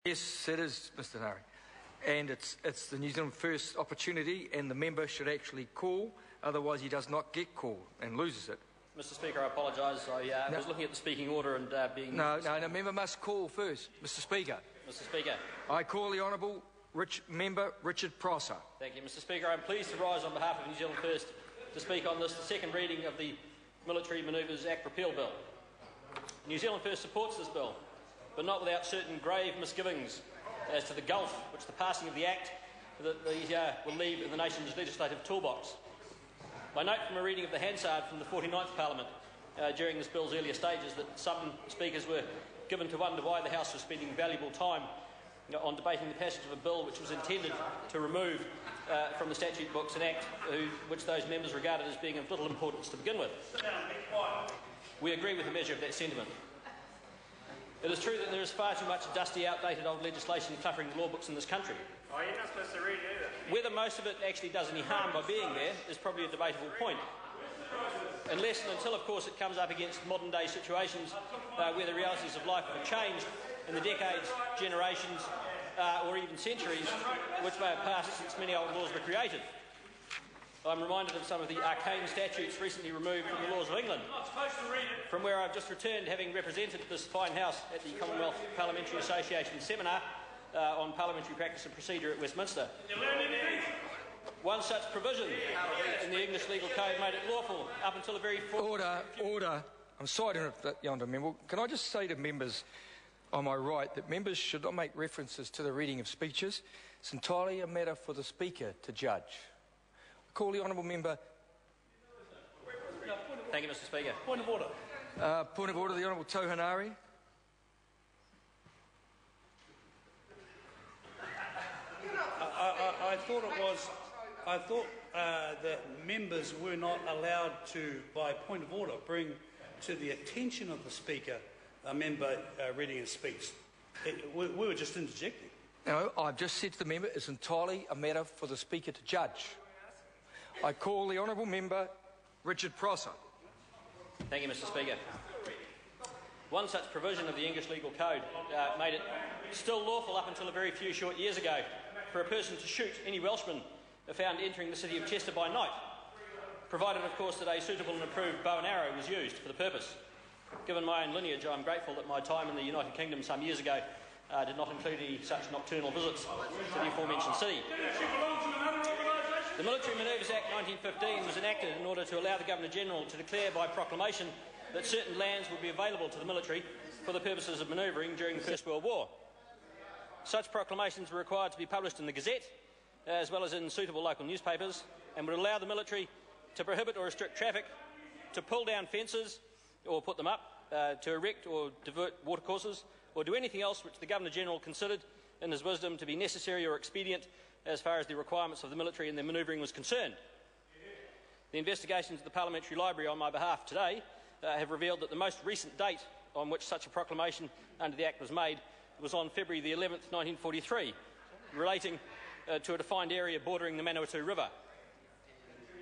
Yes, it is, Mr. Nari. And it's the New Zealand First opportunity, and the member should actually call, otherwise he does not get called and loses it. Mr. Speaker, I apologise. I was looking at the speaking order and being... No, the member must call first. Mr. Speaker. Mr. Speaker. I call the Honourable Member Richard Prosser. Thank you, Mr. Speaker. I'm pleased to rise on behalf of New Zealand First to speak on this, the second reading of the Military Manoeuvres Act Repeal Bill. New Zealand First supports this bill, but not without certain grave misgivings as to the gulf which the passing of the Act will leave in the nation's legislative toolbox. I note from a reading of the Hansard from the 49th Parliament during this bill's earlier stages that some speakers were given to wonder why the House was spending valuable time on debating the passage of a bill which was intended to remove from the statute books an Act which those members regarded as being of little importance to begin with. We agree with a measure of that sentiment. It is true that there is far too much dusty, outdated old legislation cluttering the law books in this country. Oh, you're not supposed to read either. Whether most of it actually does any harm by being there is probably a debatable point. Unless and until, of course, it comes up against modern-day situations where the realities of life have changed in the decades, generations, or even centuries which may have passed since many old laws were created. I'm reminded of some of the arcane statutes recently removed from the laws of England, from where I've just returned having represented this fine house at the Commonwealth Parliamentary Association seminar on parliamentary practice and procedure at Westminster. One such provision in the English legal code made it lawful up until the very... Order. I'm sorry to interrupt that, Yonder Member. Can I just say to members on my right that members should not make references to the reading of speeches. It's entirely a matter for the Speaker to judge. I call the Honourable Member... Thank you, Mr. Speaker. Point of order. Point of order, the Honourable Tohanari. I thought that members were not allowed to, by point of order, bring to the attention of the Speaker a member reading a speech. We were just interjecting. No, I've just said to the member it's entirely a matter for the Speaker to judge. I call the Honourable Member Richard Prosser. Thank you, Mr. Speaker. One such provision of the English legal code made it still lawful up until a very few short years ago for a person to shoot any Welshman found entering the city of Chester by night, provided, of course, that a suitable and approved bow and arrow was used for the purpose. Given my own lineage, I'm grateful that my time in the United Kingdom some years ago did not include any such nocturnal visits to the aforementioned city. The Military Manoeuvres Act 1915 was enacted in order to allow the Governor-General to declare by proclamation that certain lands would be available to the military for the purposes of manoeuvring during the First World War. Such proclamations were required to be published in the Gazette, as well as in suitable local newspapers, and would allow the military to prohibit or restrict traffic, to pull down fences or put them up, to erect or divert watercourses, or do anything else which the Governor-General considered in his wisdom to be necessary or expedient as far as the requirements of the military and their manoeuvring was concerned. The investigations of the Parliamentary Library on my behalf today have revealed that the most recent date on which such a proclamation under the Act was made was on February the 11th, 1943, relating to a defined area bordering the Manawatu River.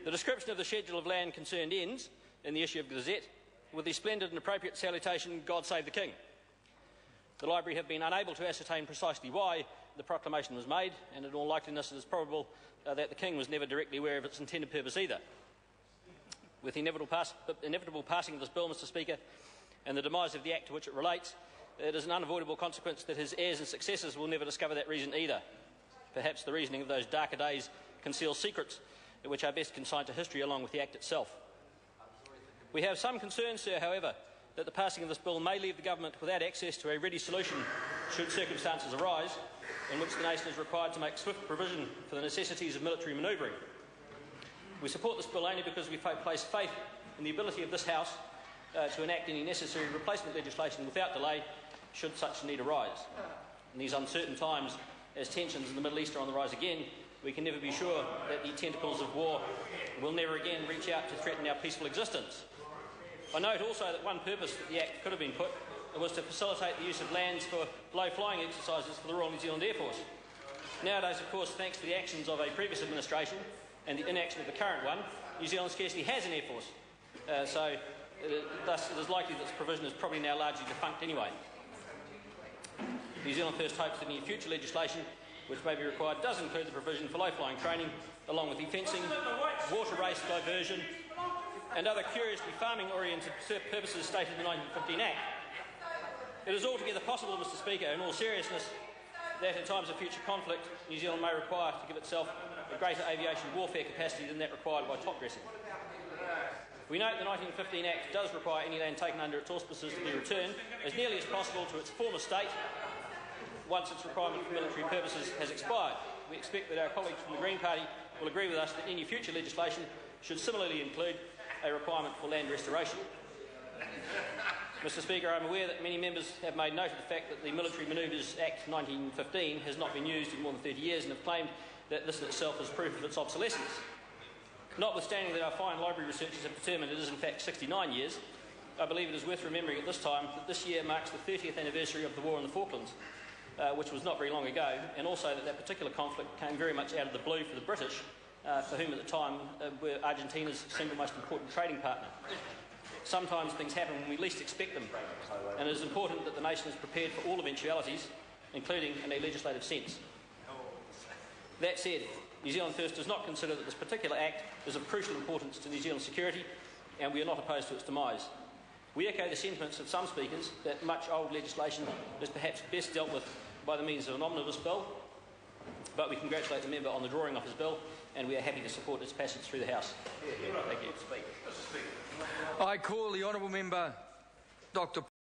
The description of the schedule of land concerned ends, in the issue of the Gazette, with the splendid and appropriate salutation, "God Save the King." The Library have been unable to ascertain precisely why the proclamation was made, and in all likeliness it is probable that the King was never directly aware of its intended purpose either. With the inevitable passing of this bill, Mr. Speaker, and the demise of the Act to which it relates, it is an unavoidable consequence that his heirs and successors will never discover that reason either. Perhaps the reasoning of those darker days conceals secrets which are best consigned to history along with the Act itself. We have some concern, sir, however, that the passing of this bill may leave the government without access to a ready solution should circumstances arise in which the nation is required to make swift provision for the necessities of military manoeuvring. We support this bill only because we place faith in the ability of this House to enact any necessary replacement legislation without delay should such need arise. In these uncertain times, as tensions in the Middle East are on the rise again, we can never be sure that the tentacles of war will never again reach out to threaten our peaceful existence. I note also that one purpose that the Act could have been put was to facilitate the use of lands for low-flying exercises for the Royal New Zealand Air Force. Nowadays, of course, thanks to the actions of a previous administration and the inaction of the current one, New Zealand scarcely has an Air Force. Thus it is likely that this provision is probably now largely defunct anyway. New Zealand First hopes that any future legislation which may be required does include the provision for low-flying training, along with e-fencing, water race diversion and other curiously farming-oriented purposes stated in the 1915 Act. It is altogether possible, Mr Speaker, in all seriousness, that in times of future conflict, New Zealand may require to give itself a greater aviation warfare capacity than that required by top dressing. We note the 1915 Act does require any land taken under its auspices to be returned as nearly as possible to its former state once its requirement for military purposes has expired. We expect that our colleagues from the Green Party will agree with us that any future legislation should similarly include a requirement for land restoration. Mr Speaker, I am aware that many members have made note of the fact that the Military Manoeuvres Act 1915 has not been used in more than 30 years and have claimed that this in itself is proof of its obsolescence. Notwithstanding that our fine library researchers have determined it is in fact 69 years, I believe it is worth remembering at this time that this year marks the 30th anniversary of the War in the Falklands, which was not very long ago, and also that that particular conflict came very much out of the blue for the British, for whom at the time were Argentina's single most important trading partner. Sometimes things happen when we least expect them, and it is important that the nation is prepared for all eventualities, including in a legislative sense. That said, New Zealand First does not consider that this particular Act is of crucial importance to New Zealand's security, and we are not opposed to its demise. We echo the sentiments of some speakers that much old legislation is perhaps best dealt with by the means of an omnibus bill, but we congratulate the member on the drawing of his bill, and we are happy to support its passage through the House. Thank you. I call the honourable member Dr.